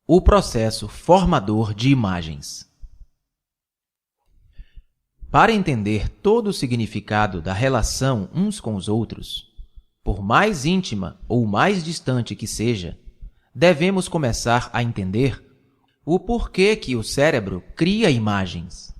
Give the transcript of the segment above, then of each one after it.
O processo formador de imagens. Para entender todo o significado da relação uns com os outros, por mais íntima ou mais distante que seja, devemos começar a entender o porquê que o cérebro cria imagens.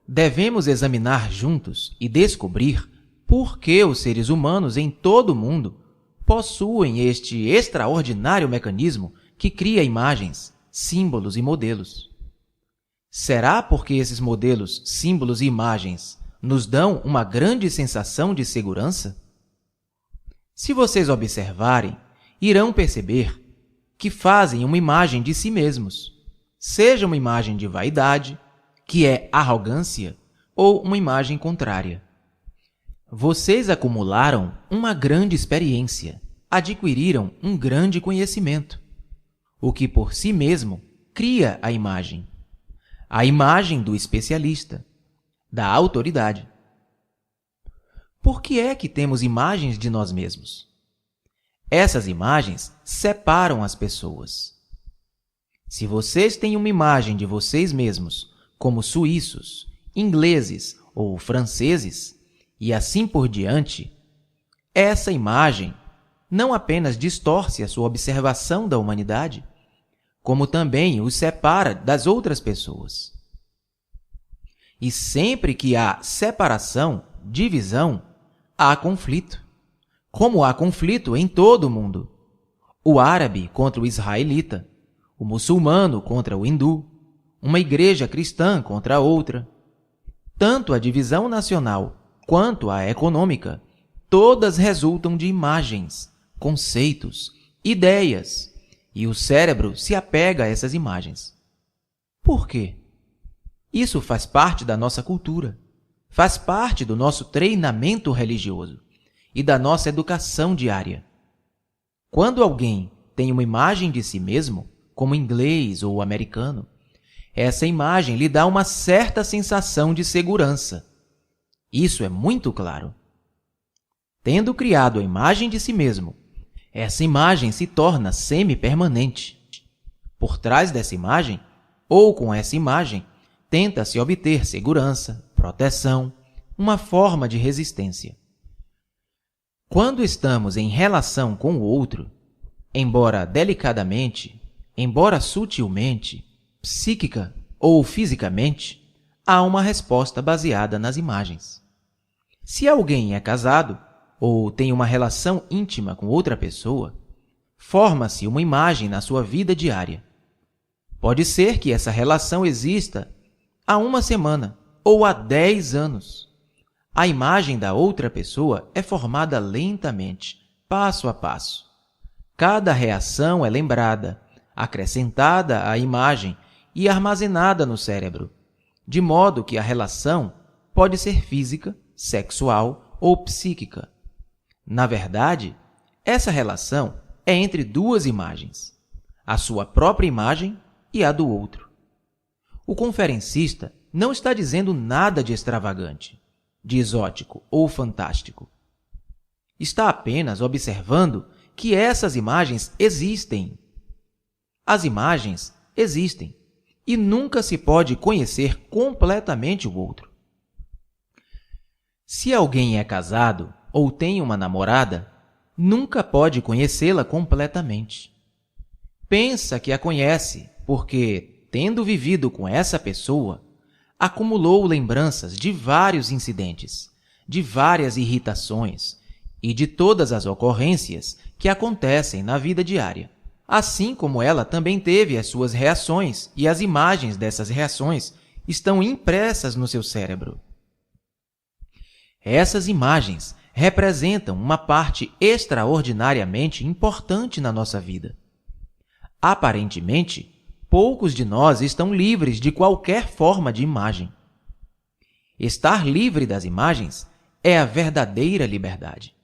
Devemos examinar juntos e descobrir por que os seres humanos em todo o mundo possuem este extraordinário mecanismo que cria imagens, símbolos e modelos. Será porque esses modelos, símbolos e imagens nos dão uma grande sensação de segurança? Se vocês observarem, irão perceber que fazem uma imagem de si mesmos, seja uma imagem de vaidade, que é arrogância, ou uma imagem contrária. Vocês acumularam uma grande experiência, adquiriram um grande conhecimento, o que por si mesmo cria a imagem do especialista, da autoridade. Por que é que temos imagens de nós mesmos? Essas imagens separam as pessoas. Se vocês têm uma imagem de vocês mesmos como suíços, ingleses ou franceses, e assim por diante, essa imagem não apenas distorce a sua observação da humanidade, como também os separa das outras pessoas. E sempre que há separação, divisão, há conflito, como há conflito em todo o mundo. O árabe contra o israelita, o muçulmano contra o hindu, uma igreja cristã contra a outra. Tanto a divisão nacional quanto a econômica, todas resultam de imagens, conceitos, ideias, e o cérebro se apega a essas imagens. Por quê? Isso faz parte da nossa cultura, faz parte do nosso treinamento religioso e da nossa educação diária. Quando alguém tem uma imagem de si mesmo, como inglês ou americano, essa imagem lhe dá uma certa sensação de segurança. Isso é muito claro. Tendo criado a imagem de si mesmo, essa imagem se torna semi-permanente. Por trás dessa imagem, ou com essa imagem, tenta-se obter segurança, proteção, uma forma de resistência. Quando estamos em relação com o outro, embora delicadamente, embora sutilmente, psíquica ou fisicamente, há uma resposta baseada nas imagens. Se alguém é casado ou tem uma relação íntima com outra pessoa, forma-se uma imagem na sua vida diária. Pode ser que essa relação exista há uma semana ou há 10 anos. A imagem da outra pessoa é formada lentamente, passo a passo. Cada reação é lembrada, acrescentada à imagem e armazenada no cérebro, de modo que a relação pode ser física, sexual ou psíquica. Na verdade, essa relação é entre duas imagens, a sua própria imagem e a do outro. O conferencista não está dizendo nada de extravagante, de exótico ou fantástico. Está apenas observando que essas imagens existem. As imagens existem e nunca se pode conhecer completamente o outro. Se alguém é casado ou tem uma namorada, nunca pode conhecê-la completamente. Pensa que a conhece porque, tendo vivido com essa pessoa, acumulou lembranças de vários incidentes, de várias irritações e de todas as ocorrências que acontecem na vida diária. Assim como ela também teve as suas reações e as imagens dessas reações estão impressas no seu cérebro. Essas imagens representam uma parte extraordinariamente importante na nossa vida. Aparentemente, poucos de nós estão livres de qualquer forma de imagem. Estar livre das imagens é a verdadeira liberdade.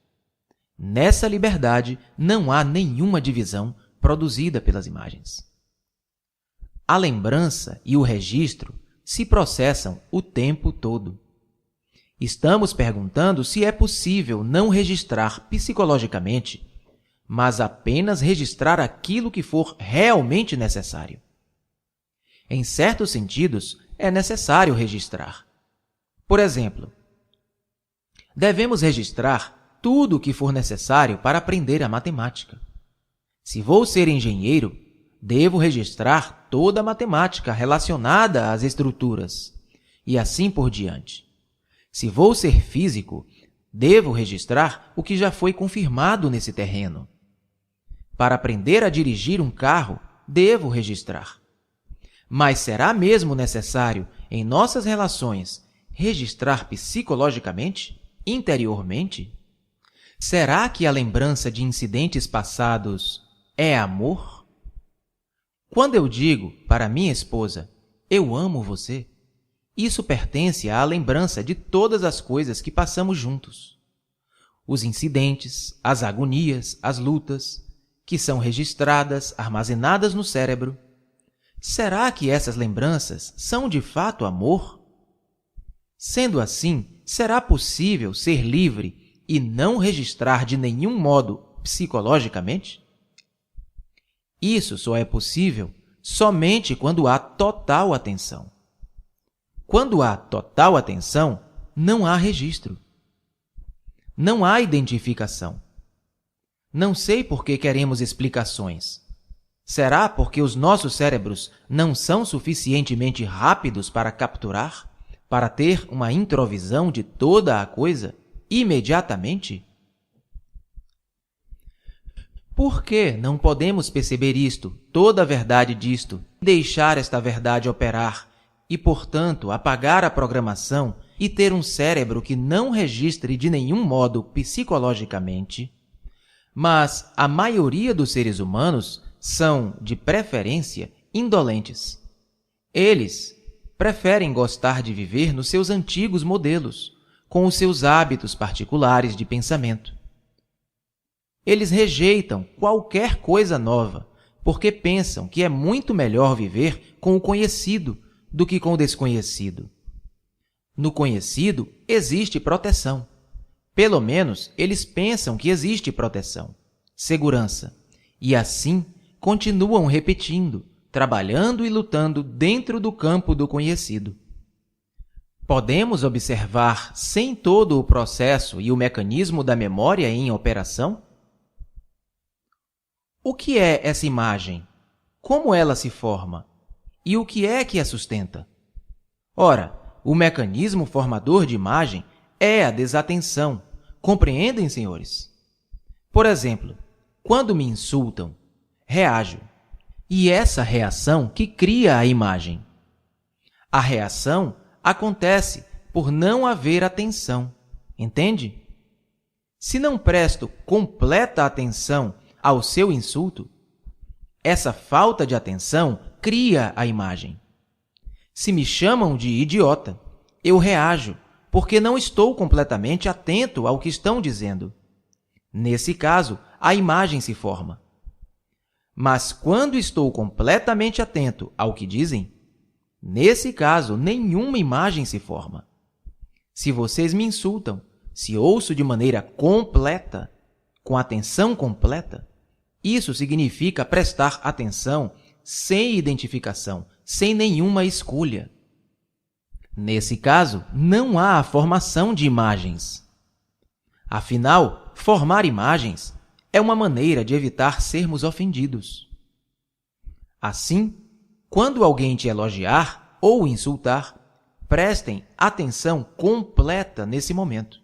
Nessa liberdade não há nenhuma divisão produzida pelas imagens. A lembrança e o registro se processam o tempo todo. Estamos perguntando se é possível não registrar psicologicamente mas apenas registrar aquilo que for realmente necessário. Em certos sentidos, é necessário registrar. Por exemplo, devemos registrar tudo o que for necessário para aprender a matemática. Se vou ser engenheiro, devo registrar toda a matemática relacionada às estruturas, e assim por diante. Se vou ser físico, devo registrar o que já foi confirmado nesse terreno. Para aprender a dirigir um carro, devo registrar. Mas será mesmo necessário, em nossas relações, registrar psicologicamente, interiormente? Será que a lembrança de incidentes passados é amor? Quando eu digo para minha esposa, eu amo você, isso pertence à lembrança de todas as coisas que passamos juntos. Os incidentes, as agonias, as lutas, que são registradas, armazenadas no cérebro. Será que essas lembranças são de fato amor? Sendo assim, será possível ser livre e não registrar de nenhum modo psicologicamente? Isso só é possível somente quando há total atenção. Quando há total atenção, não há registro. Não há identificação. Não sei por que queremos explicações. Será porque os nossos cérebros não são suficientemente rápidos para capturar, para ter uma introvisão de toda a coisa imediatamente? Por que não podemos perceber isto, toda a verdade disto, deixar esta verdade operar e, portanto, apagar a programação e ter um cérebro que não registre de nenhum modo psicologicamente? Mas a maioria dos seres humanos são, de preferência, indolentes. Eles preferem gostar de viver nos seus antigos modelos, com os seus hábitos particulares de pensamento. Eles rejeitam qualquer coisa nova, porque pensam que é muito melhor viver com o conhecido do que com o desconhecido. No conhecido existe proteção. Pelo menos eles pensam que existe proteção, segurança, e assim continuam repetindo, trabalhando e lutando dentro do campo do conhecido. Podemos observar sem todo o processo e o mecanismo da memória em operação? O que é essa imagem? Como ela se forma? E o que é que a sustenta? Ora, o mecanismo formador de imagem é a desatenção. Compreendem, senhores? Por exemplo, quando me insultam, reajo. E essa reação que cria a imagem. A reação acontece por não haver atenção. Entende? Se não presto completa atenção ao seu insulto, essa falta de atenção cria a imagem. Se me chamam de idiota, eu reajo, porque não estou completamente atento ao que estão dizendo. Nesse caso, a imagem se forma. Mas quando estou completamente atento ao que dizem, nesse caso, nenhuma imagem se forma. Se vocês me insultam, se ouço de maneira completa, com atenção completa, isso significa prestar atenção sem identificação, sem nenhuma escolha. Nesse caso, não há a formação de imagens. Afinal, formar imagens é uma maneira de evitar sermos ofendidos. Assim, quando alguém te elogiar ou insultar, prestem atenção completa nesse momento.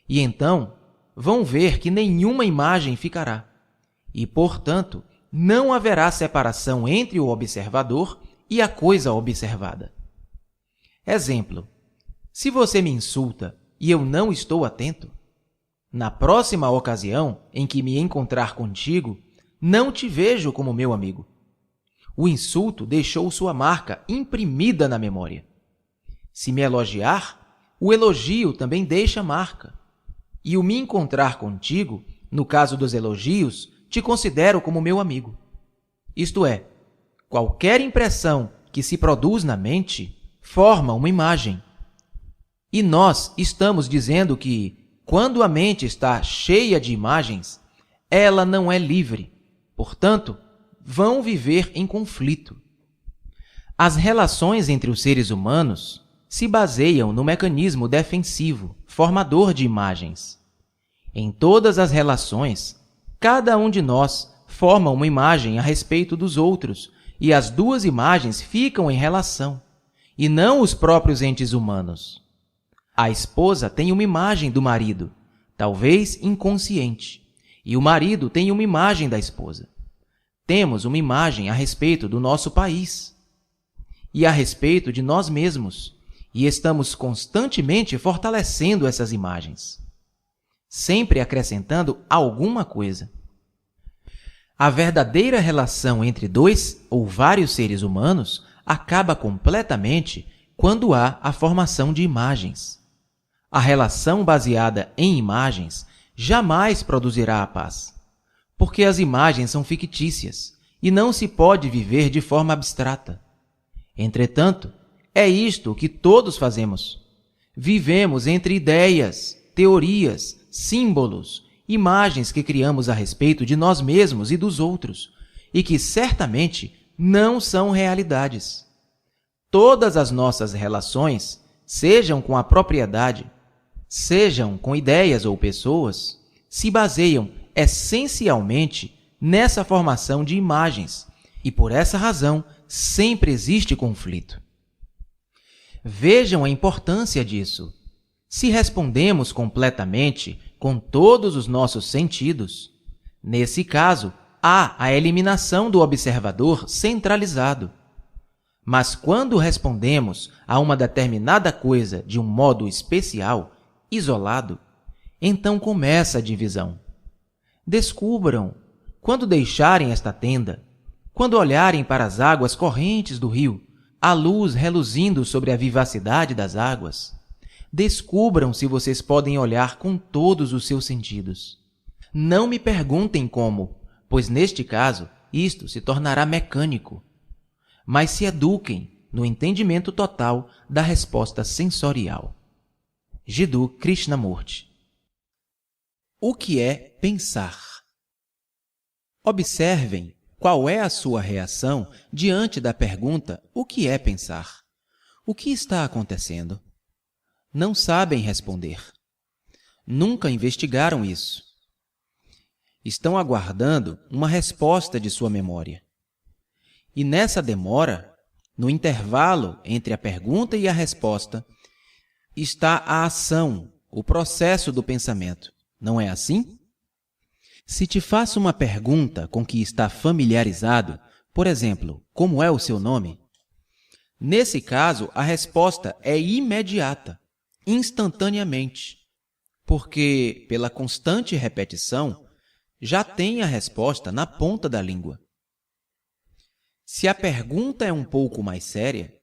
E então, vão ver que nenhuma imagem ficará. E, portanto, não haverá separação entre o observador e a coisa observada. Exemplo: se você me insulta e eu não estou atento, na próxima ocasião em que me encontrar contigo, não te vejo como meu amigo. O insulto deixou sua marca imprimida na memória. Se me elogiar, o elogio também deixa marca. E o me encontrar contigo, no caso dos elogios, te considero como meu amigo. Isto é, qualquer impressão que se produz na mente forma uma imagem. E nós estamos dizendo que, quando a mente está cheia de imagens, ela não é livre, portanto, vão viver em conflito. As relações entre os seres humanos se baseiam no mecanismo defensivo, formador de imagens. Em todas as relações, cada um de nós forma uma imagem a respeito dos outros, e as duas imagens ficam em relação, e não os próprios entes humanos. A esposa tem uma imagem do marido, talvez inconsciente, e o marido tem uma imagem da esposa. Temos uma imagem a respeito do nosso país e a respeito de nós mesmos, e estamos constantemente fortalecendo essas imagens, sempre acrescentando alguma coisa. A verdadeira relação entre dois ou vários seres humanos acaba completamente quando há a formação de imagens. A relação baseada em imagens jamais produzirá a paz, porque as imagens são fictícias e não se pode viver de forma abstrata. Entretanto, é isto que todos fazemos. Vivemos entre ideias, teorias, símbolos, imagens que criamos a respeito de nós mesmos e dos outros, e que certamente não são realidades. Todas as nossas relações, sejam com a propriedade, sejam com ideias ou pessoas, se baseiam essencialmente nessa formação de imagens, e por essa razão sempre existe conflito. Vejam a importância disso. Se respondemos completamente com todos os nossos sentidos, nesse caso, há a eliminação do observador centralizado. Mas quando respondemos a uma determinada coisa de um modo especial, isolado, então começa a divisão. Descubram, quando deixarem esta tenda, quando olharem para as águas correntes do rio, a luz reluzindo sobre a vivacidade das águas, descubram se vocês podem olhar com todos os seus sentidos. Não me perguntem como, pois neste caso isto se tornará mecânico, mas se eduquem no entendimento total da resposta sensorial. Jiddu Krishnamurti. O que é pensar? Observem qual é a sua reação diante da pergunta: o que é pensar? O que está acontecendo? Não sabem responder. Nunca investigaram isso. Estão aguardando uma resposta de sua memória. E nessa demora, no intervalo entre a pergunta e a resposta, está a ação, o processo do pensamento. Não é assim? Se te faço uma pergunta com que está familiarizado, por exemplo, como é o seu nome? Nesse caso, a resposta é imediata, instantaneamente, porque, pela constante repetição, já tem a resposta na ponta da língua. Se a pergunta é um pouco mais séria,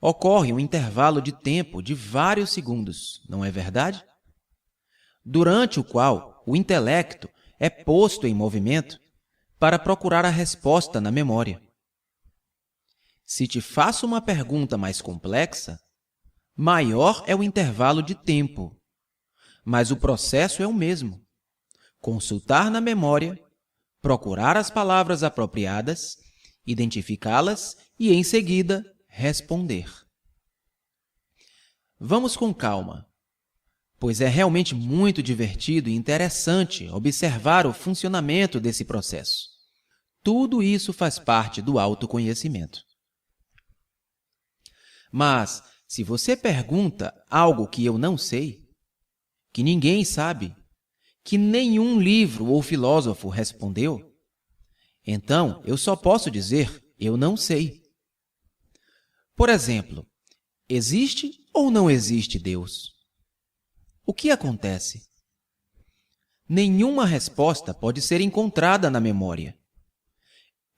ocorre um intervalo de tempo de vários segundos, não é verdade? Durante o qual o intelecto é posto em movimento para procurar a resposta na memória. Se te faço uma pergunta mais complexa, maior é o intervalo de tempo, mas o processo é o mesmo. Consultar na memória, procurar as palavras apropriadas, identificá-las e, em seguida, responder. Vamos com calma, pois é realmente muito divertido e interessante observar o funcionamento desse processo. Tudo isso faz parte do autoconhecimento. Mas, se você pergunta algo que eu não sei, que ninguém sabe, que nenhum livro ou filósofo respondeu, então eu só posso dizer: eu não sei. Por exemplo, existe ou não existe Deus? O que acontece? Nenhuma resposta pode ser encontrada na memória.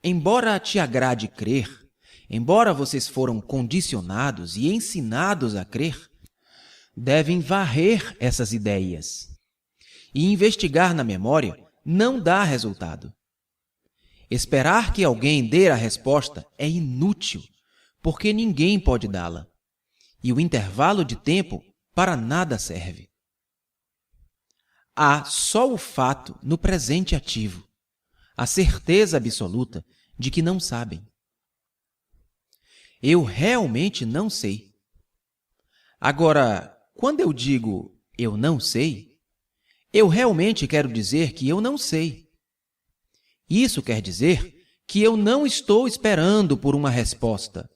Embora te agrade crer, embora vocês foram condicionados e ensinados a crer, devem varrer essas ideias. E investigar na memória não dá resultado. Esperar que alguém dê a resposta é inútil, porque ninguém pode dá-la. E o intervalo de tempo para nada serve. há só o fato no presente ativo, a certeza absoluta de que não sabem. Eu realmente não sei. Agora, quando eu digo eu não sei, eu realmente quero dizer que eu não sei. Isso quer dizer que eu não estou esperando por uma resposta,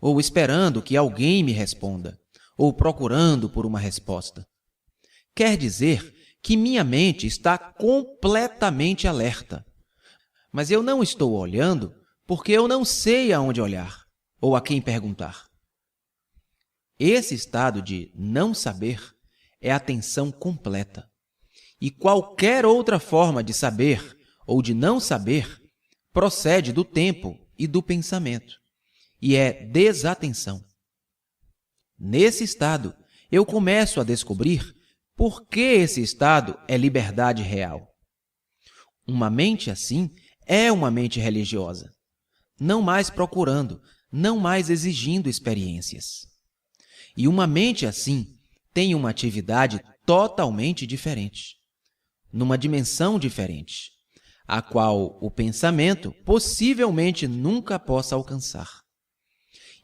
ou esperando que alguém me responda, ou procurando por uma resposta. Quer dizer que minha mente está completamente alerta, mas eu não estou olhando porque eu não sei aonde olhar ou a quem perguntar. Esse estado de não saber é atenção completa. E qualquer outra forma de saber ou de não saber procede do tempo e do pensamento, e é desatenção. Nesse estado, eu começo a descobrir por que esse estado é liberdade real. Uma mente assim é uma mente religiosa, não mais procurando, não mais exigindo experiências. E uma mente assim tem uma atividade totalmente diferente, numa dimensão diferente, a qual o pensamento possivelmente nunca possa alcançar.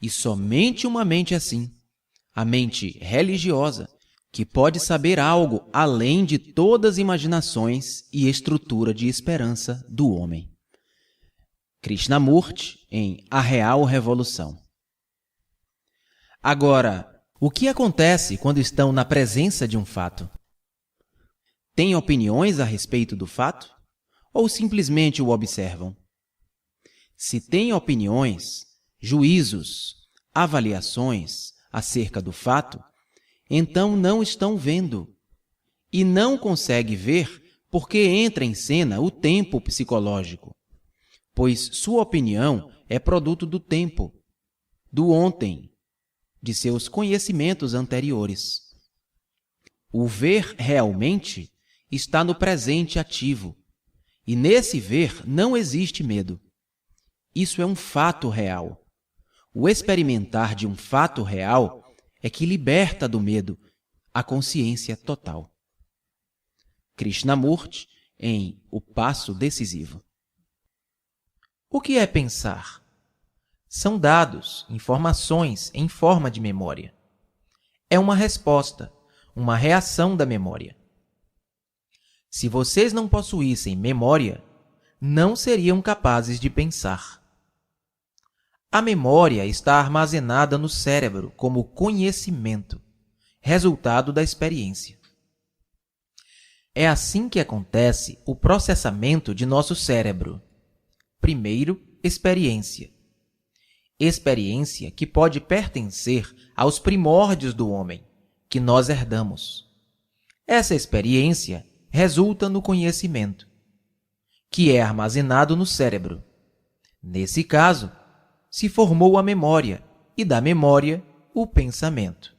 E somente uma mente assim, a mente religiosa, que pode saber algo além de todas as imaginações e estrutura de esperança do homem. Krishnamurti, em A Real Revolução. Agora, o que acontece quando estão na presença de um fato? Têm opiniões a respeito do fato? Ou simplesmente o observam? Se têm opiniões, juízos, avaliações acerca do fato, então não estão vendo. E não consegue ver porque entra em cena o tempo psicológico, pois sua opinião é produto do tempo, do ontem, de seus conhecimentos anteriores. O ver realmente está no presente ativo, e nesse ver não existe medo. Isso é um fato real. O experimentar de um fato real é que liberta do medo a consciência total. Krishnamurti, em O Passo Decisivo. O que é pensar? São dados, informações em forma de memória. É uma resposta, uma reação da memória. Se vocês não possuíssem memória, não seriam capazes de pensar. A memória está armazenada no cérebro como conhecimento, resultado da experiência. É assim que acontece o processamento de nosso cérebro. Primeiro, experiência. Experiência que pode pertencer aos primórdios do homem, que nós herdamos. Essa experiência resulta no conhecimento, que é armazenado no cérebro. Nesse caso, se formou a memória, e da memória, o pensamento.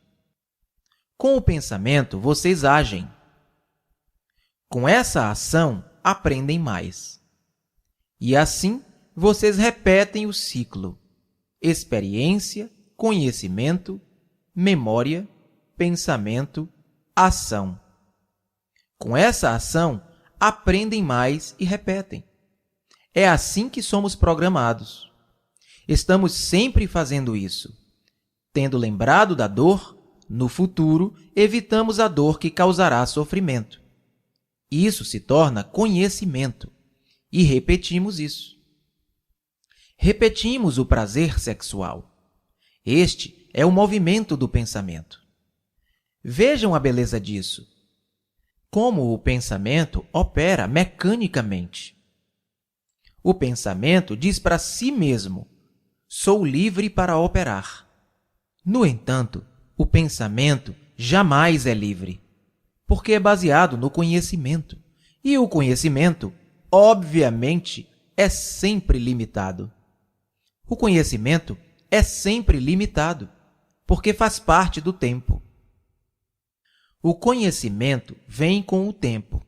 Com o pensamento, vocês agem. Com essa ação, aprendem mais. E assim, vocês repetem o ciclo: experiência, conhecimento, memória, pensamento, ação. Com essa ação, aprendem mais e repetem. É assim que somos programados. Estamos sempre fazendo isso. Tendo lembrado da dor, no futuro, evitamos a dor que causará sofrimento. Isso se torna conhecimento. E repetimos isso. Repetimos o prazer sexual. Este é o movimento do pensamento. Vejam a beleza disso. Como o pensamento opera mecanicamente. O pensamento diz para si mesmo: sou livre para operar. No entanto, o pensamento jamais é livre, porque é baseado no conhecimento. E o conhecimento, obviamente, é sempre limitado. O conhecimento é sempre limitado, porque faz parte do tempo. O conhecimento vem com o tempo.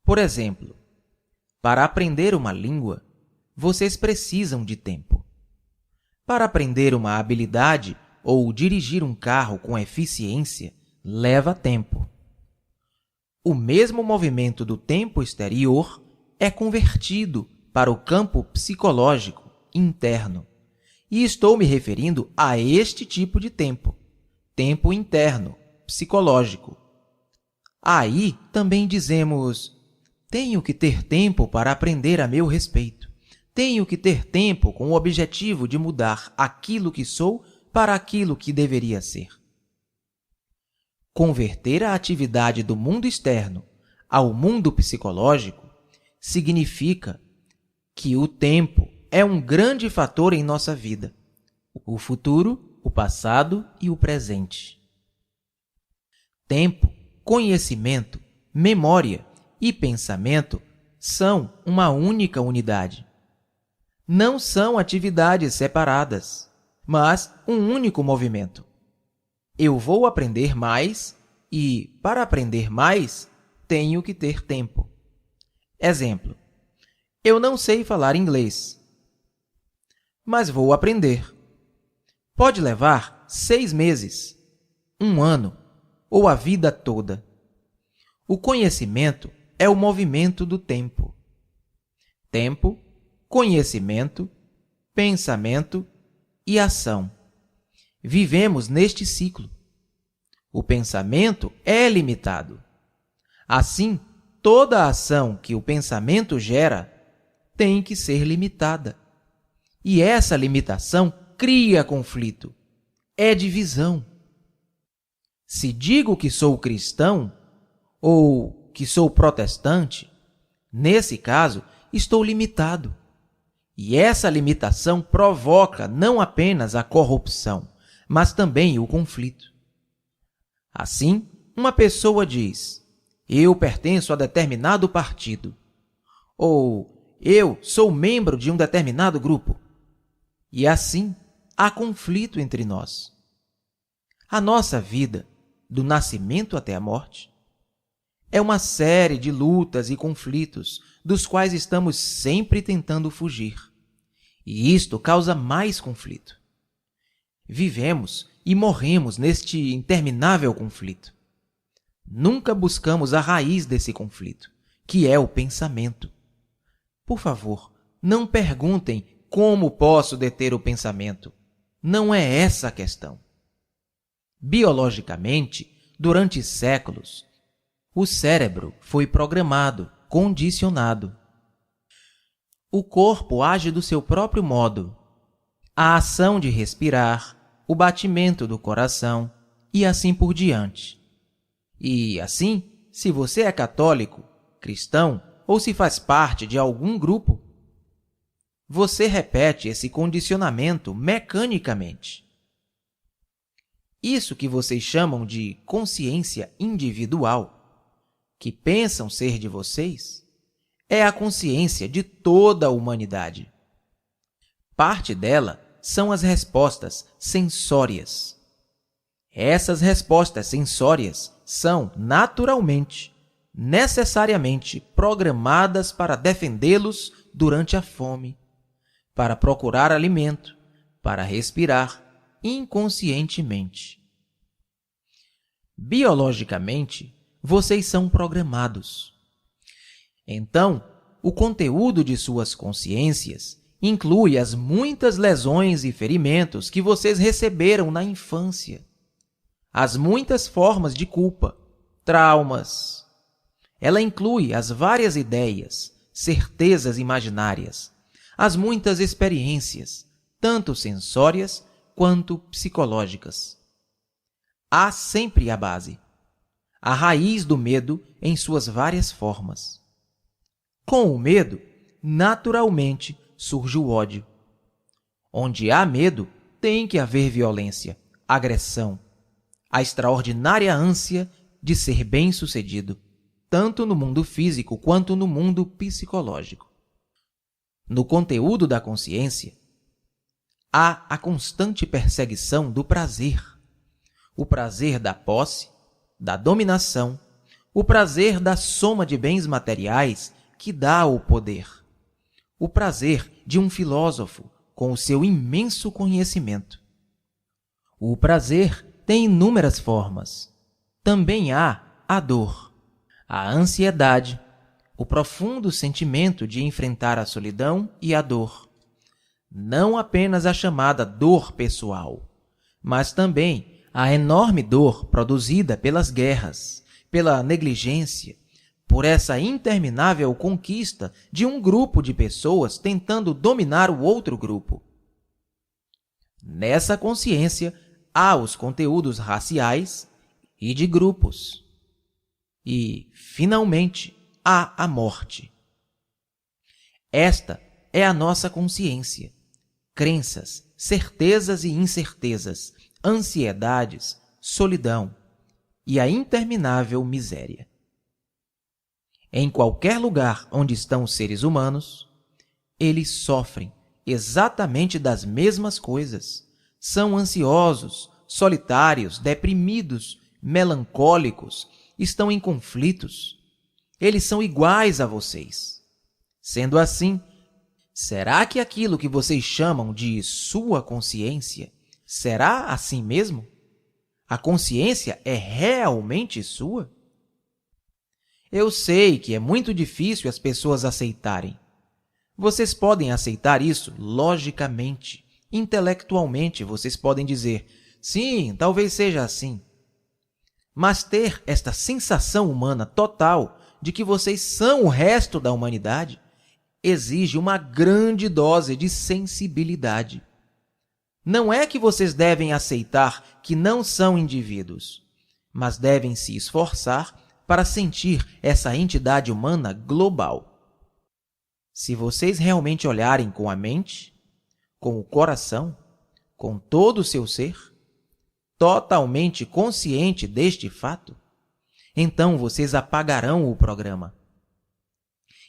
Por exemplo, para aprender uma língua, vocês precisam de tempo. Para aprender uma habilidade ou dirigir um carro com eficiência, leva tempo. o mesmo movimento do tempo exterior é convertido para o campo psicológico interno. E estou me referindo a este tipo de tempo interno, psicológico. Aí também dizemos: tenho que ter tempo para aprender a meu respeito. Tenho que ter tempo com o objetivo de mudar aquilo que sou para aquilo que deveria ser. Converter a atividade do mundo externo ao mundo psicológico significa que o tempo é um grande fator em nossa vida, o futuro, o passado e o presente. Tempo, conhecimento, memória e pensamento são uma única unidade. Não são atividades separadas, mas um único movimento. Eu vou aprender mais e, para aprender mais, tenho que ter tempo. Exemplo: eu não sei falar inglês, mas vou aprender. Pode levar 6 meses, 1 ano ou a vida toda. O conhecimento é o movimento do tempo. Tempo, conhecimento, pensamento e ação. Vivemos neste ciclo. O pensamento é limitado. Assim, toda a ação que o pensamento gera tem que ser limitada. E essa limitação cria conflito, é divisão. Se digo que sou cristão ou que sou protestante, nesse caso, estou limitado. E essa limitação provoca não apenas a corrupção, mas também o conflito. Assim, uma pessoa diz: eu pertenço a determinado partido, ou eu sou membro de um determinado grupo. E assim, há conflito entre nós. A nossa vida, do nascimento até a morte, é uma série de lutas e conflitos dos quais estamos sempre tentando fugir. E isto causa mais conflito. Vivemos e morremos neste interminável conflito. Nunca buscamos a raiz desse conflito, que é o pensamento. Por favor, não perguntem como posso deter o pensamento. Não é essa a questão. Biologicamente, durante séculos, o cérebro foi programado, condicionado. O corpo age do seu próprio modo. A ação de respirar, o batimento do coração e assim por diante. E assim, se você é católico, cristão ou se faz parte de algum grupo, você repete esse condicionamento mecanicamente. Isso que vocês chamam de consciência individual, que pensam ser de vocês, é a consciência de toda a humanidade. Parte dela são as respostas sensórias. Essas respostas sensórias são, naturalmente, necessariamente programadas para defendê-los durante a fome, para procurar alimento, para respirar inconscientemente. Biologicamente, vocês são programados. Então, o conteúdo de suas consciências inclui as muitas lesões e ferimentos que vocês receberam na infância, as muitas formas de culpa, traumas. Ela inclui as várias ideias, certezas imaginárias, as muitas experiências, tanto sensórias quanto psicológicas. Há sempre a base, a raiz do medo em suas várias formas. Com o medo, naturalmente, surge o ódio. Onde há medo, tem que haver violência, agressão, a extraordinária ânsia de ser bem-sucedido, tanto no mundo físico quanto no mundo psicológico. No conteúdo da consciência, há a constante perseguição do prazer, o prazer da posse, da dominação, o prazer da soma de bens materiais que dá o poder, o prazer de um filósofo com o seu imenso conhecimento. O prazer tem inúmeras formas. Também há a dor. a ansiedade, o profundo sentimento de enfrentar a solidão e a dor. Não apenas a chamada dor pessoal, mas também a enorme dor produzida pelas guerras, pela negligência, por essa interminável conquista de um grupo de pessoas tentando dominar o outro grupo. Nessa consciência, há os conteúdos raciais e de grupos. E, finalmente, há a morte. Esta é a nossa consciência. Crenças, certezas e incertezas, ansiedades, solidão e a interminável miséria. Em qualquer lugar onde estão os seres humanos, eles sofrem exatamente das mesmas coisas. São ansiosos, solitários, deprimidos, melancólicos, estão em conflitos. Eles são iguais a vocês. Sendo assim, será que aquilo que vocês chamam de sua consciência será assim mesmo? A consciência é realmente sua? Eu sei que é muito difícil as pessoas aceitarem. Vocês podem aceitar isso logicamente, intelectualmente. Vocês podem dizer, sim, talvez seja assim. Mas ter esta sensação humana total de que vocês são o resto da humanidade exige uma grande dose de sensibilidade. Não é que vocês devem aceitar que não são indivíduos, mas devem se esforçar para sentir essa entidade humana global. Se vocês realmente olharem com a mente, com o coração, com todo o seu ser, totalmente consciente deste fato, então vocês apagarão o programa.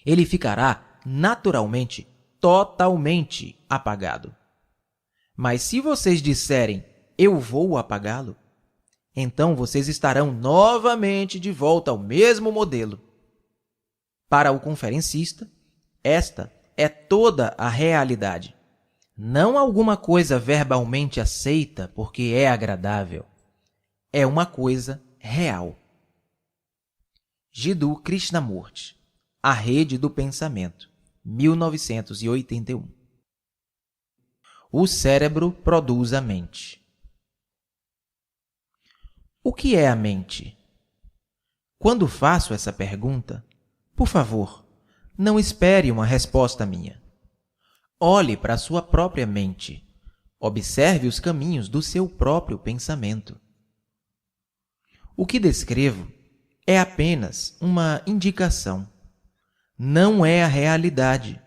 Ele ficará naturalmente, totalmente apagado. Mas se vocês disserem, eu vou apagá-lo, então vocês estarão novamente de volta ao mesmo modelo. Para o conferencista, esta é toda a realidade, não alguma coisa verbalmente aceita porque é agradável. É uma coisa real. Jiddu Krishnamurti, A Rede do Pensamento, 1981. O cérebro produz a mente. O que é a mente? Quando faço essa pergunta, por favor, não espere uma resposta minha. Olhe para a sua própria mente. Observe os caminhos do seu próprio pensamento. O que descrevo é apenas uma indicação. Não é a realidade.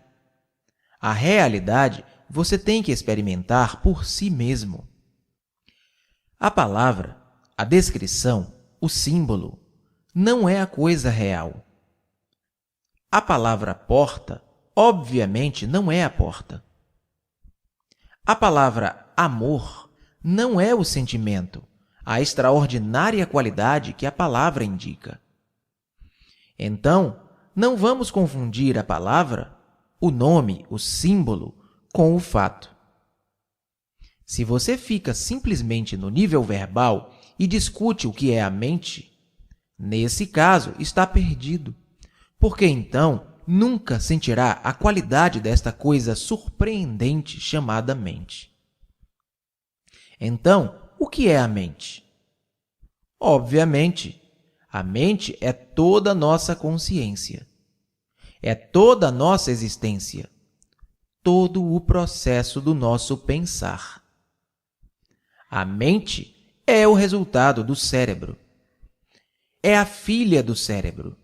A realidade você tem que experimentar por si mesmo. A palavra, a descrição, o símbolo, não é a coisa real. A palavra porta, obviamente, não é a porta. A palavra amor não é o sentimento, a extraordinária qualidade que a palavra indica. Então, não vamos confundir a palavra, o nome, o símbolo, com o fato. Se você fica simplesmente no nível verbal e discute o que é a mente, nesse caso está perdido, porque então nunca sentirá a qualidade desta coisa surpreendente chamada mente. Então, o que é a mente? Obviamente, a mente é toda a nossa consciência, é toda a nossa existência, todo o processo do nosso pensar. A mente é o resultado do cérebro. É a filha do cérebro.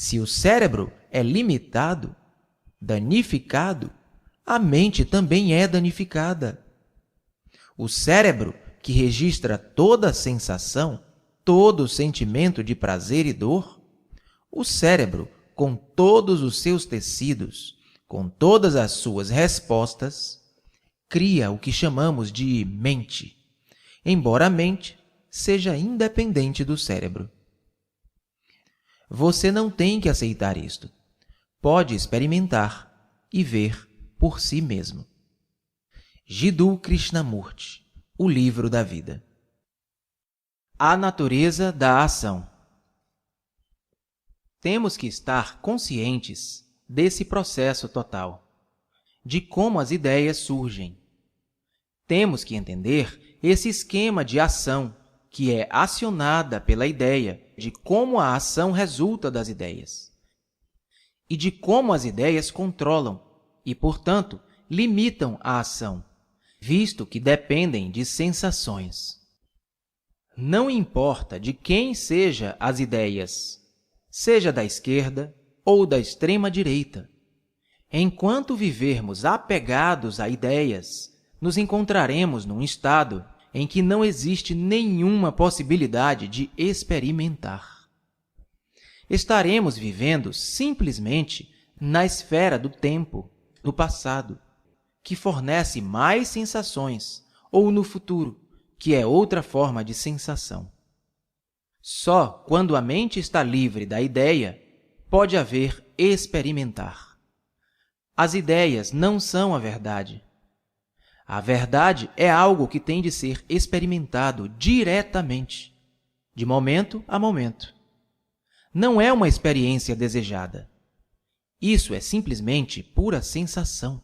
Se o cérebro é limitado, danificado, a mente também é danificada. O cérebro, que registra toda sensação, todo sentimento de prazer e dor, o cérebro, com todos os seus tecidos, com todas as suas respostas, cria o que chamamos de mente, embora a mente seja independente do cérebro. Você não tem que aceitar isto. Pode experimentar e ver por si mesmo. Jiddu Krishnamurti, O Livro da Vida. A natureza da ação. Temos que estar conscientes desse processo total, de como as ideias surgem. Temos que entender esse esquema de ação que é acionada pela ideia, de como a ação resulta das ideias e de como as ideias controlam e, portanto, limitam a ação, visto que dependem de sensações. Não importa de quem sejam as ideias, seja da esquerda ou da extrema-direita, enquanto vivermos apegados a ideias, nos encontraremos num estado em que não existe nenhuma possibilidade de experimentar. Estaremos vivendo simplesmente na esfera do tempo, do passado, que fornece mais sensações, ou no futuro, que é outra forma de sensação. Só quando a mente está livre da ideia, pode haver experimentar. As ideias não são a verdade. A verdade é algo que tem de ser experimentado diretamente, de momento a momento. Não é uma experiência desejada. Isso é simplesmente pura sensação.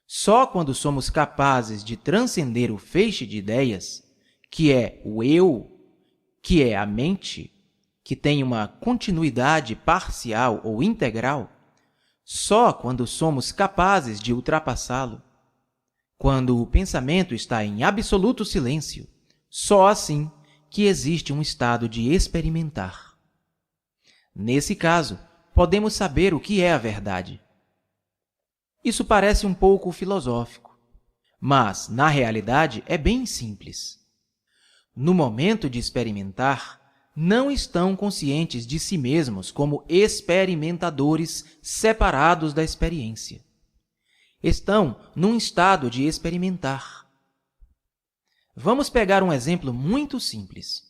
Só quando somos capazes de transcender o feixe de ideias, que é o eu, que é a mente, que tem uma continuidade parcial ou integral, só quando somos capazes de ultrapassá-lo, quando o pensamento está em absoluto silêncio, só assim que existe um estado de experimentar. Nesse caso, podemos saber o que é a verdade. Isso parece um pouco filosófico, mas, na realidade, é bem simples. No momento de experimentar, não estão conscientes de si mesmos como experimentadores separados da experiência. Estão num estado de experimentar. Vamos pegar um exemplo muito simples.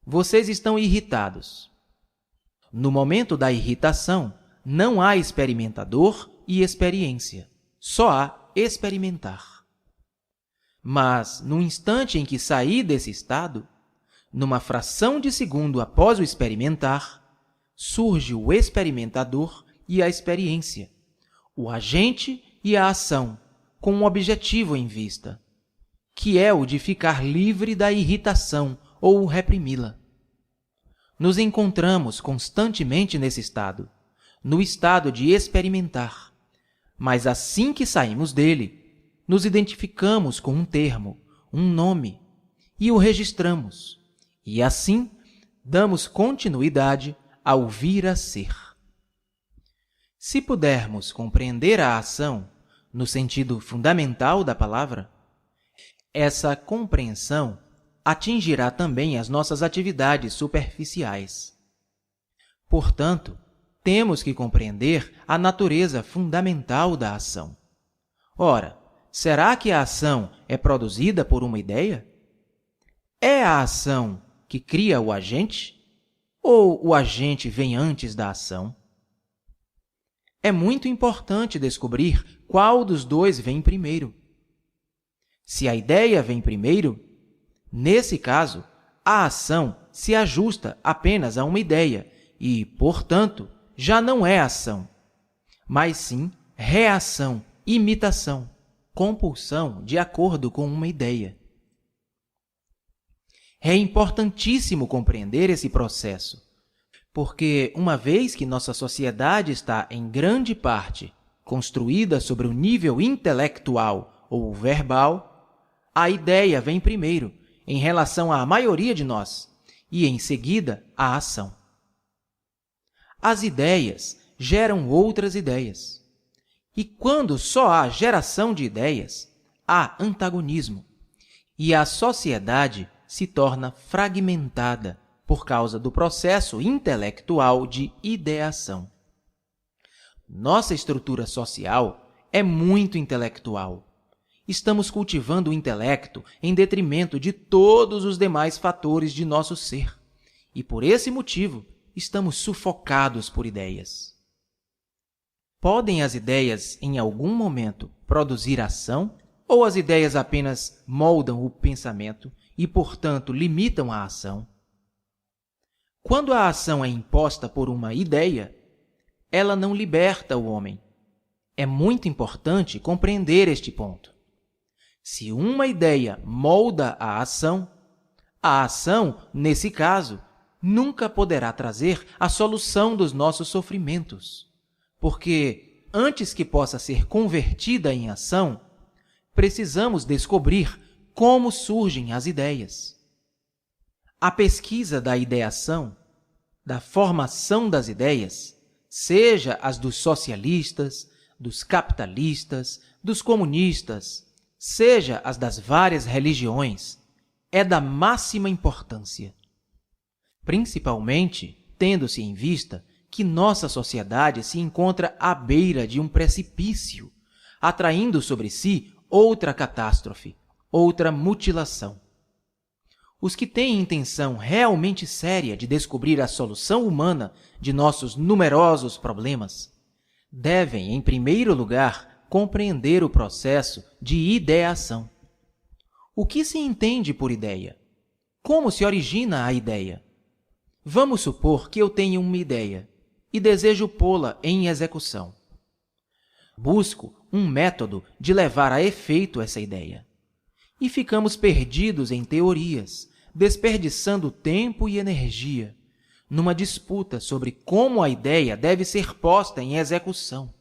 Vocês estão irritados. No momento da irritação, não há experimentador e experiência, só há experimentar. Mas, no instante em que sair desse estado, numa fração de segundo após o experimentar, surge o experimentador e a experiência, o agente e a ação, com um objetivo em vista, que é o de ficar livre da irritação ou reprimi-la. Nos encontramos constantemente nesse estado, no estado de experimentar, mas assim que saímos dele, nos identificamos com um termo, um nome, e o registramos, e assim damos continuidade ao vir a ser. Se pudermos compreender a ação no sentido fundamental da palavra, essa compreensão atingirá também as nossas atividades superficiais. Portanto, temos que compreender a natureza fundamental da ação. Ora, será que a ação é produzida por uma ideia? É a ação que cria o agente? Ou o agente vem antes da ação? É muito importante descobrir qual dos dois vem primeiro. Se a ideia vem primeiro, nesse caso, a ação se ajusta apenas a uma ideia e, portanto, já não é ação, mas sim reação, imitação, compulsão de acordo com uma ideia. É importantíssimo compreender esse processo, porque, uma vez que nossa sociedade está, em grande parte, construída sobre o nível intelectual ou verbal, a ideia vem primeiro em relação à maioria de nós e, em seguida, a ação. As ideias geram outras ideias. E quando só há geração de ideias, há antagonismo, e a sociedade se torna fragmentada por causa do processo intelectual de ideação. Nossa estrutura social é muito intelectual. Estamos cultivando o intelecto em detrimento de todos os demais fatores de nosso ser, e por esse motivo estamos sufocados por ideias. Podem as ideias, em algum momento, produzir ação, ou as ideias apenas moldam o pensamento e, portanto, limitam a ação? Quando a ação é imposta por uma ideia, ela não liberta o homem. É muito importante compreender este ponto. Se uma ideia molda a ação, nesse caso, nunca poderá trazer a solução dos nossos sofrimentos, porque, antes que possa ser convertida em ação, precisamos descobrir como surgem as ideias. A pesquisa da ideação, da formação das ideias, seja as dos socialistas, dos capitalistas, dos comunistas, seja as das várias religiões, é da máxima importância. Principalmente tendo-se em vista que nossa sociedade se encontra à beira de um precipício, atraindo sobre si outra catástrofe, outra mutilação. Os que têm intenção realmente séria de descobrir a solução humana de nossos numerosos problemas devem, em primeiro lugar, compreender o processo de ideação. O que se entende por ideia? Como se origina a ideia? Vamos supor que eu tenho uma ideia e desejo pô-la em execução. Busco um método de levar a efeito essa ideia. E ficamos perdidos em teorias, desperdiçando tempo e energia numa disputa sobre como a ideia deve ser posta em execução.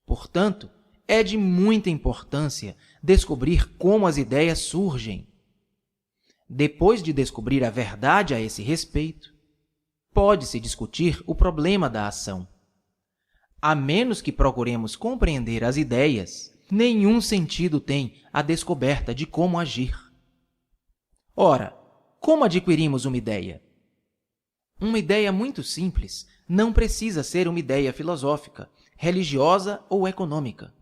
Portanto, é de muita importância descobrir como as ideias surgem. Depois de descobrir a verdade a esse respeito, pode-se discutir o problema da ação. A menos que procuremos compreender as ideias, nenhum sentido tem a descoberta de como agir. Ora, como adquirimos uma ideia? Uma ideia muito simples não precisa ser uma ideia filosófica, religiosa ou econômica.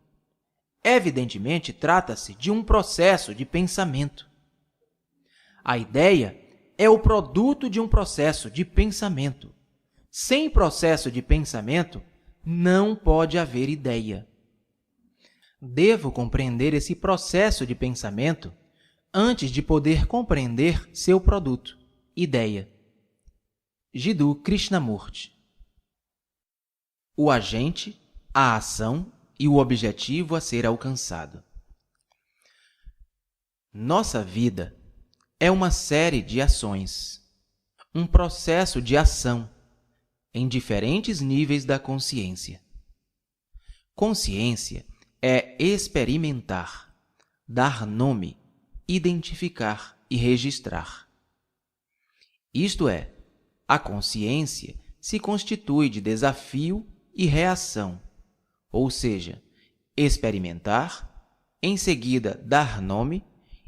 Evidentemente, trata-se de um processo de pensamento. A ideia é o produto de um processo de pensamento. Sem processo de pensamento, não pode haver ideia. Devo compreender esse processo de pensamento antes de poder compreender seu produto, ideia. Jiddu Krishnamurti. O agente, a ação e o objetivo a ser alcançado. Nossa vida é uma série de ações, um processo de ação em diferentes níveis da consciência. Consciência é experimentar, dar nome, identificar e registrar. Isto é, a consciência se constitui de desafio e reação, ou seja, experimentar, em seguida dar nome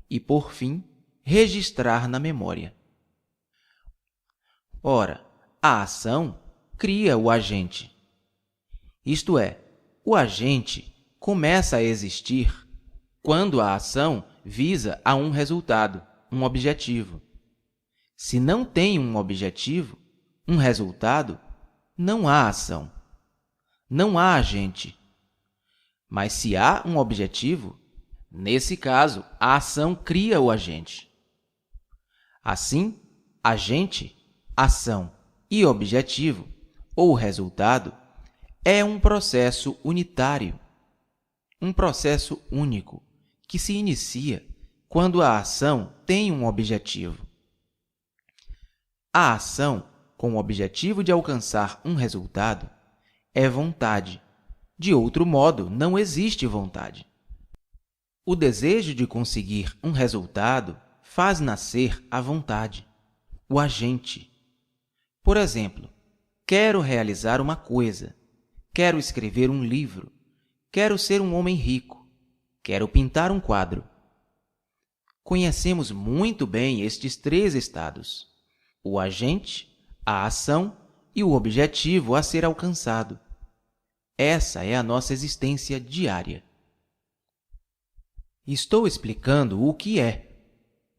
e, por fim, registrar na memória. Ora, a ação cria o agente. Isto é, o agente começa a existir quando a ação visa a um resultado, um objetivo. Se não tem um objetivo, um resultado, não há ação. Não há agente. Mas se há um objetivo, nesse caso, a ação cria o agente. Assim, agente, ação e objetivo, ou resultado, é um processo unitário, um processo único, que se inicia quando a ação tem um objetivo. A ação, com o objetivo de alcançar um resultado, é vontade. De outro modo, não existe vontade. O desejo de conseguir um resultado faz nascer a vontade, o agente. Por exemplo, quero realizar uma coisa, quero escrever um livro, quero ser um homem rico, quero pintar um quadro. Conhecemos muito bem estes três estados: o agente, a ação e o objetivo a ser alcançado. Essa é a nossa existência diária. Estou explicando o que é,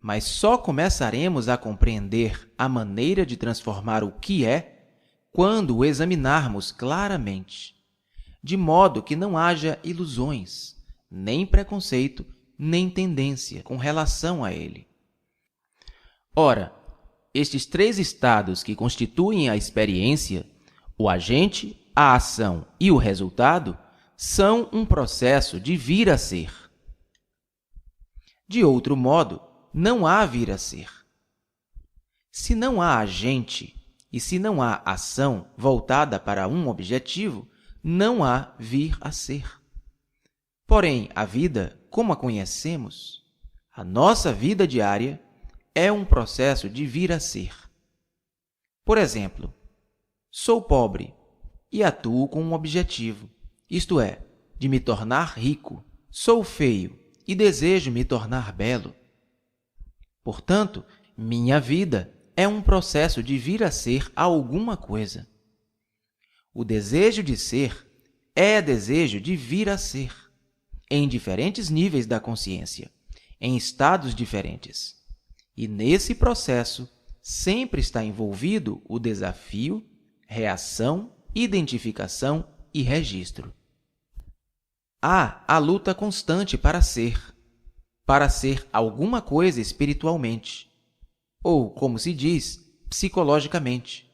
mas só começaremos a compreender a maneira de transformar o que é quando o examinarmos claramente, de modo que não haja ilusões, nem preconceito, nem tendência com relação a ele. Ora, estes três estados que constituem a experiência, o agente, a ação e o resultado, são um processo de vir a ser. De outro modo, não há vir a ser. Se não há agente e se não há ação voltada para um objetivo, não há vir a ser. Porém, a vida, como a conhecemos, a nossa vida diária, é um processo de vir a ser. Por exemplo, sou pobre e atuo com um objetivo, isto é, de me tornar rico. Sou feio e desejo me tornar belo. Portanto, minha vida é um processo de vir a ser alguma coisa. O desejo de ser é desejo de vir a ser, em diferentes níveis da consciência, em estados diferentes. E nesse processo sempre está envolvido o desafio, reação, identificação e registro. Há a luta constante para ser alguma coisa espiritualmente, ou, como se diz, psicologicamente,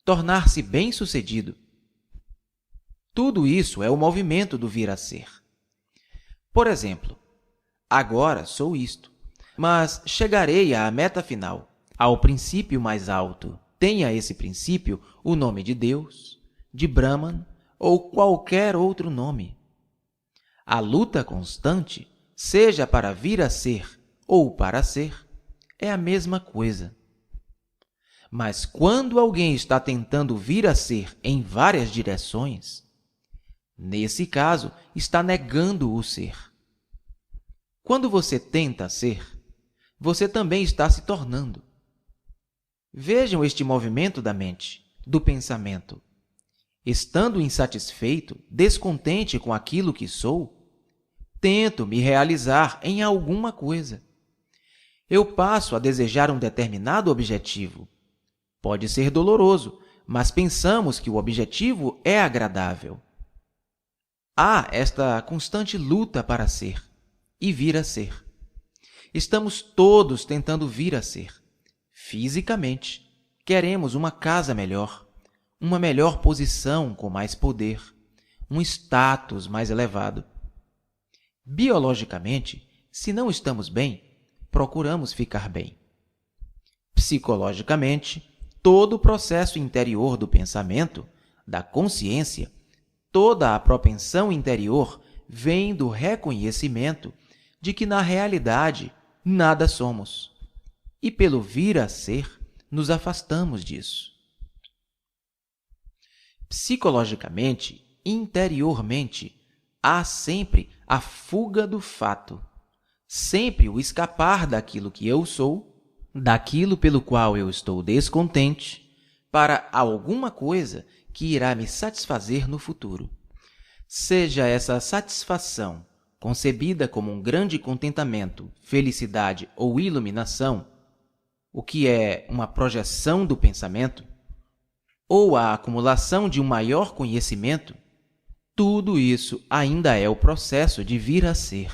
tornar-se bem-sucedido. Tudo isso é o movimento do vir a ser. Por exemplo, agora sou isto, mas chegarei à meta final, ao princípio mais alto. Tenha esse princípio o nome de Deus, de Brahman ou qualquer outro nome. A luta constante, seja para vir a ser ou para ser, é a mesma coisa. Mas quando alguém está tentando vir a ser em várias direções, nesse caso, está negando o ser. Quando você tenta ser, você também está se tornando. Vejam este movimento da mente, do pensamento. Estando insatisfeito, descontente com aquilo que sou, tento me realizar em alguma coisa. Eu passo a desejar um determinado objetivo. Pode ser doloroso, mas pensamos que o objetivo é agradável. Há esta constante luta para ser e vir a ser. Estamos todos tentando vir a ser. Fisicamente, queremos uma casa melhor, uma melhor posição com mais poder, um status mais elevado. Biologicamente, se não estamos bem, procuramos ficar bem. Psicologicamente, todo o processo interior do pensamento, da consciência, toda a propensão interior vem do reconhecimento de que, na realidade, nada somos. E pelo vir a ser, nos afastamos disso. Psicologicamente, interiormente, há sempre a fuga do fato, sempre o escapar daquilo que eu sou, daquilo pelo qual eu estou descontente, para alguma coisa que irá me satisfazer no futuro. Seja essa satisfação concebida como um grande contentamento, felicidade ou iluminação, o que é uma projeção do pensamento, ou a acumulação de um maior conhecimento, tudo isso ainda é o processo de vir a ser.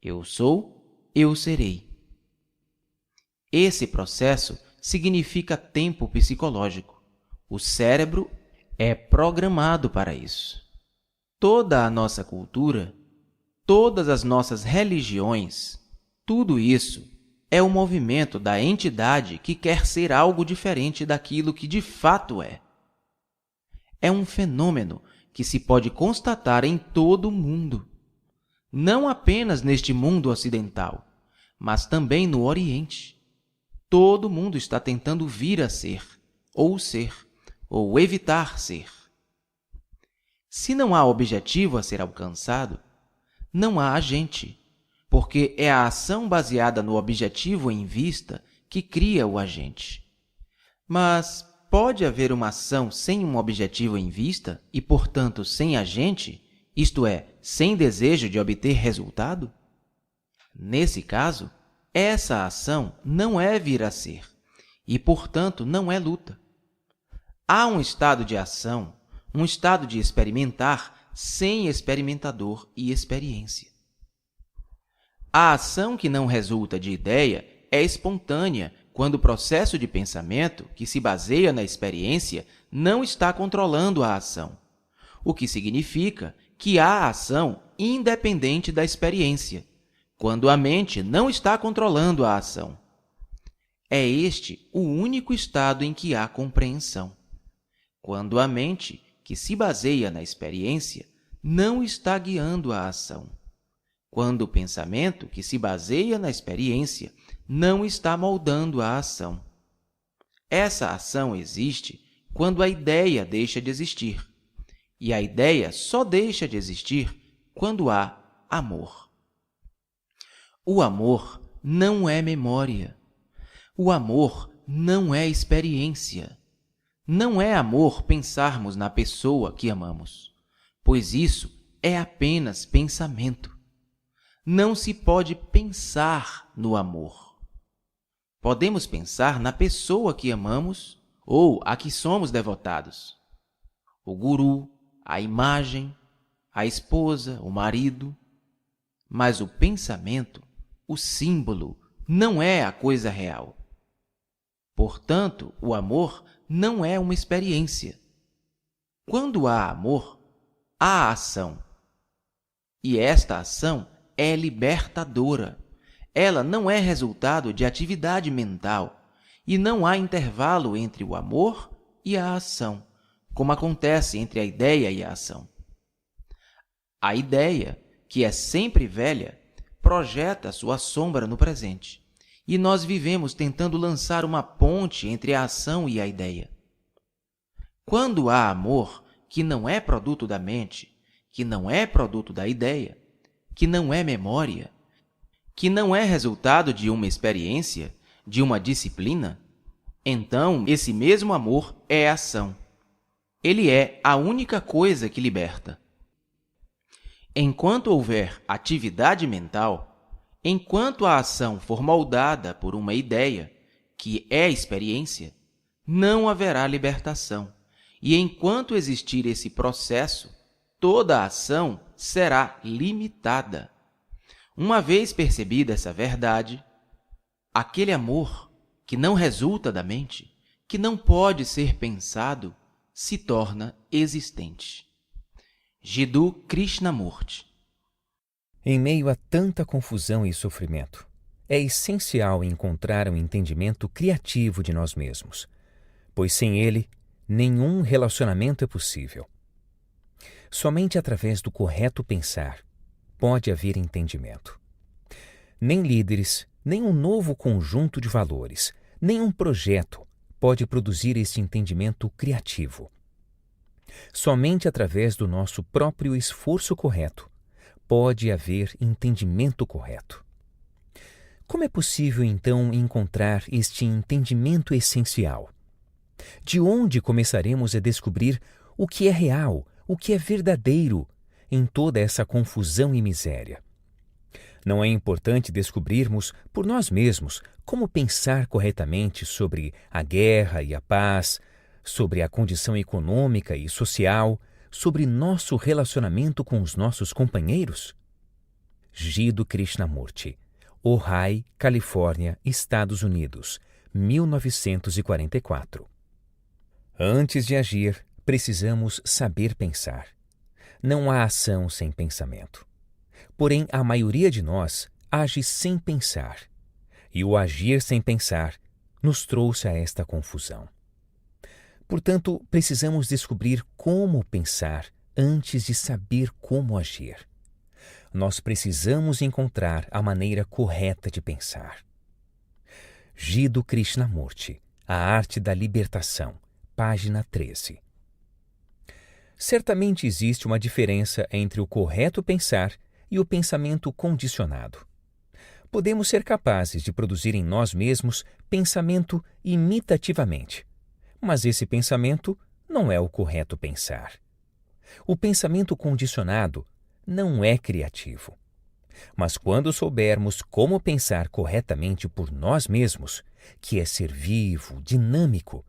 Eu sou, eu serei. Esse processo significa tempo psicológico. O cérebro é programado para isso. Toda a nossa cultura, todas as nossas religiões, tudo isso é o movimento da entidade que quer ser algo diferente daquilo que de fato é. É um fenômeno que se pode constatar em todo o mundo, não apenas neste mundo ocidental, mas também no Oriente. Todo mundo está tentando vir a ser, ou evitar ser. Se não há objetivo a ser alcançado, não há agente, porque é a ação baseada no objetivo em vista que cria o agente. Mas pode haver uma ação sem um objetivo em vista e, portanto, sem agente, isto é, sem desejo de obter resultado? Nesse caso, essa ação não é vir a ser e, portanto, não é luta. Há um estado de ação, um estado de experimentar sem experimentador e experiência. A ação que não resulta de ideia é espontânea quando o processo de pensamento, que se baseia na experiência, não está controlando a ação, o que significa que há ação independente da experiência, quando a mente não está controlando a ação. É este o único estado em que há compreensão, quando a mente, que se baseia na experiência, não está guiando a ação, quando o pensamento, que se baseia na experiência, não está moldando a ação. Essa ação existe quando a ideia deixa de existir, e a ideia só deixa de existir quando há amor. O amor não é memória. O amor não é experiência. Não é amor pensarmos na pessoa que amamos, pois isso é apenas pensamento. Não se pode pensar no amor. Podemos pensar na pessoa que amamos ou a que somos devotados. O guru, a imagem, a esposa, o marido. Mas o pensamento, o símbolo, não é a coisa real. Portanto, o amor não é uma experiência. Quando há amor, há ação. E esta ação é libertadora. Ela não é resultado de atividade mental e não há intervalo entre o amor e a ação, como acontece entre a ideia e a ação. A ideia, que é sempre velha, projeta sua sombra no presente, e nós vivemos tentando lançar uma ponte entre a ação e a ideia. Quando há amor, que não é produto da mente, que não é produto da ideia, que não é memória, que não é resultado de uma experiência, de uma disciplina, então esse mesmo amor é ação. Ele é a única coisa que liberta. Enquanto houver atividade mental, enquanto a ação for moldada por uma ideia, que é experiência, não haverá libertação. E enquanto existir esse processo, toda a ação será limitada. Uma vez percebida essa verdade, aquele amor que não resulta da mente, que não pode ser pensado, se torna existente. Jiddu Krishnamurti. Em meio a tanta confusão e sofrimento, é essencial encontrar um entendimento criativo de nós mesmos, pois sem ele, nenhum relacionamento é possível. Somente através do correto pensar pode haver entendimento. Nem líderes, nem um novo conjunto de valores, nem um projeto pode produzir esse entendimento criativo. Somente através do nosso próprio esforço correto pode haver entendimento correto. Como é possível, então, encontrar este entendimento essencial? De onde começaremos a descobrir o que é real, o que é verdadeiro em toda essa confusão e miséria? Não é importante descobrirmos por nós mesmos como pensar corretamente sobre a guerra e a paz, sobre a condição econômica e social, sobre nosso relacionamento com os nossos companheiros? Jiddu Krishnamurti, Ojai, Califórnia, Estados Unidos, 1944. Antes de agir, precisamos saber pensar. Não há ação sem pensamento. Porém, a maioria de nós age sem pensar. E o agir sem pensar nos trouxe a esta confusão. Portanto, precisamos descobrir como pensar antes de saber como agir. Nós precisamos encontrar a maneira correta de pensar. Jiddu Krishnamurti, A Arte da Libertação, página 13. Certamente existe uma diferença entre o correto pensar e o pensamento condicionado. Podemos ser capazes de produzir em nós mesmos pensamento imitativamente, mas esse pensamento não é o correto pensar. O pensamento condicionado não é criativo. Mas quando soubermos como pensar corretamente por nós mesmos, que é ser vivo, dinâmico,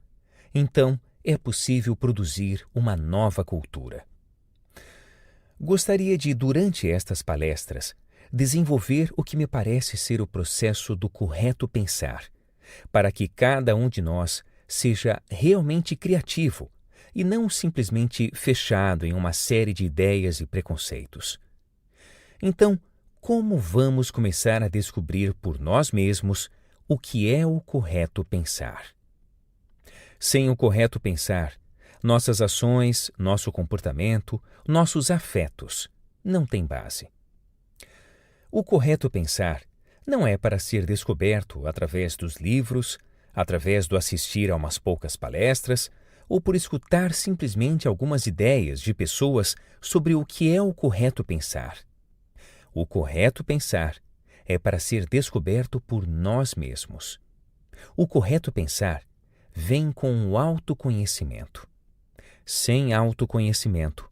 então é possível produzir uma nova cultura. Gostaria de, durante estas palestras, desenvolver o que me parece ser o processo do correto pensar, para que cada um de nós seja realmente criativo e não simplesmente fechado em uma série de ideias e preconceitos. Então, como vamos começar a descobrir por nós mesmos o que é o correto pensar? Sem o correto pensar, nossas ações, nosso comportamento, nossos afetos não têm base. O correto pensar não é para ser descoberto através dos livros, através do assistir a umas poucas palestras ou por escutar simplesmente algumas ideias de pessoas sobre o que é o correto pensar. O correto pensar é para ser descoberto por nós mesmos. O correto pensar vem com o autoconhecimento. Sem autoconhecimento,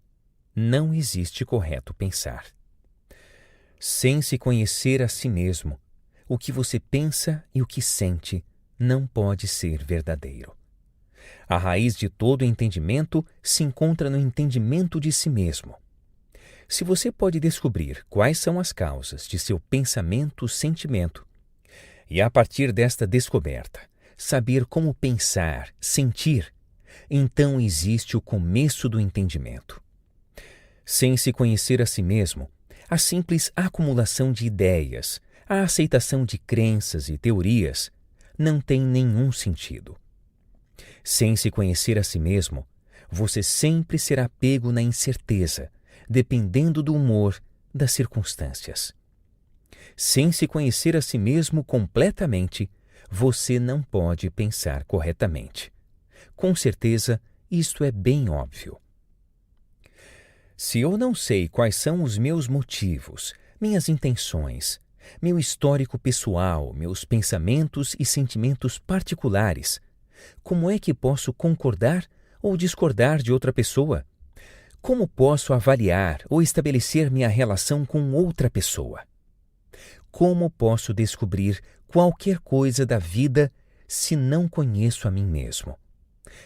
não existe correto pensar. Sem se conhecer a si mesmo, o que você pensa e o que sente não pode ser verdadeiro. A raiz de todo entendimento se encontra no entendimento de si mesmo. Se você pode descobrir quais são as causas de seu pensamento-sentimento, e a partir desta descoberta, saber como pensar, sentir, então existe o começo do entendimento. Sem se conhecer a si mesmo, a simples acumulação de ideias, a aceitação de crenças e teorias não tem nenhum sentido. Sem se conhecer a si mesmo, você sempre será pego na incerteza, dependendo do humor, das circunstâncias. Sem se conhecer a si mesmo completamente, você não pode pensar corretamente. Com certeza, isto é bem óbvio. Se eu não sei quais são os meus motivos, minhas intenções, meu histórico pessoal, meus pensamentos e sentimentos particulares, como é que posso concordar ou discordar de outra pessoa? Como posso avaliar ou estabelecer minha relação com outra pessoa? Como posso descobrir qualquer coisa da vida se não conheço a mim mesmo?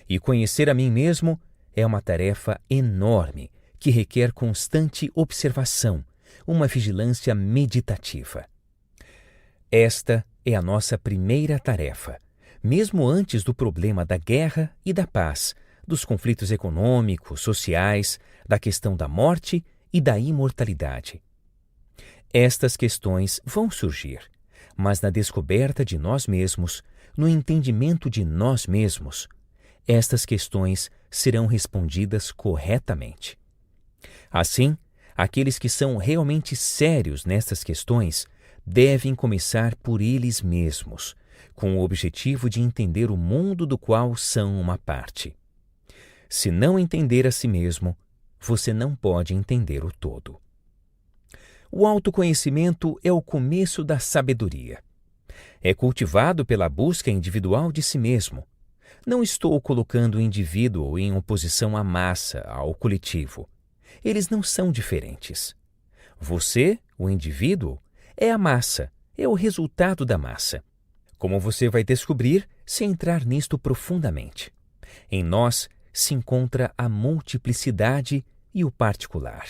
E conhecer a mim mesmo é uma tarefa enorme que requer constante observação, uma vigilância meditativa. Esta é a nossa primeira tarefa, mesmo antes do problema da guerra e da paz, dos conflitos econômicos, sociais, da questão da morte e da imortalidade. Estas questões vão surgir, mas na descoberta de nós mesmos, no entendimento de nós mesmos, estas questões serão respondidas corretamente. Assim, aqueles que são realmente sérios nestas questões devem começar por eles mesmos, com o objetivo de entender o mundo do qual são uma parte. Se não entender a si mesmo, você não pode entender o todo. O autoconhecimento é o começo da sabedoria. É cultivado pela busca individual de si mesmo. Não estou colocando o indivíduo em oposição à massa, ao coletivo. Eles não são diferentes. Você, o indivíduo, é a massa, é o resultado da massa. Como você vai descobrir se entrar nisto profundamente. Em nós se encontra a multiplicidade e o particular.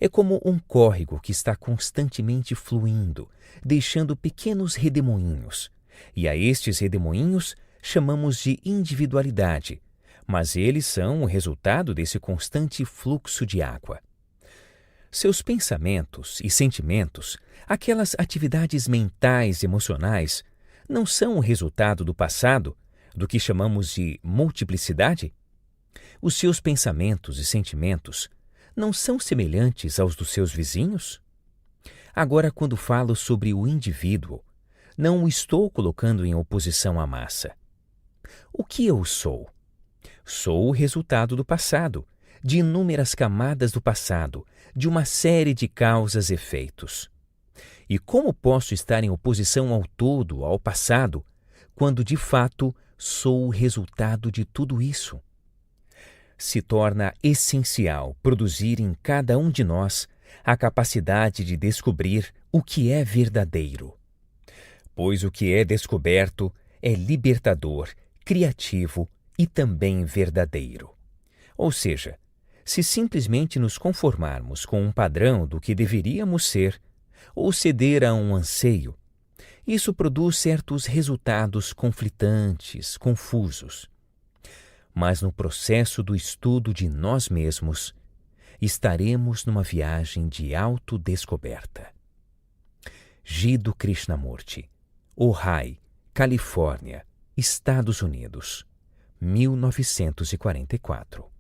É como um córrego que está constantemente fluindo, deixando pequenos redemoinhos. E a estes redemoinhos chamamos de individualidade, mas eles são o resultado desse constante fluxo de água. Seus pensamentos e sentimentos, aquelas atividades mentais e emocionais, não são o resultado do passado, do que chamamos de multiplicidade? Os seus pensamentos e sentimentos não são semelhantes aos dos seus vizinhos? Agora, quando falo sobre o indivíduo, não o estou colocando em oposição à massa. O que eu sou? Sou o resultado do passado, de inúmeras camadas do passado, de uma série de causas e efeitos. E como posso estar em oposição ao todo, ao passado, quando de fato sou o resultado de tudo isso? Se torna essencial produzir em cada um de nós a capacidade de descobrir o que é verdadeiro. Pois o que é descoberto é libertador, criativo e também verdadeiro. Ou seja, se simplesmente nos conformarmos com um padrão do que deveríamos ser, ou ceder a um anseio, Isso produz certos resultados conflitantes, confusos. Mas no processo do estudo de nós mesmos, estaremos numa viagem de autodescoberta. Jiddu Krishnamurti, Ojai, Califórnia, Estados Unidos, 1944.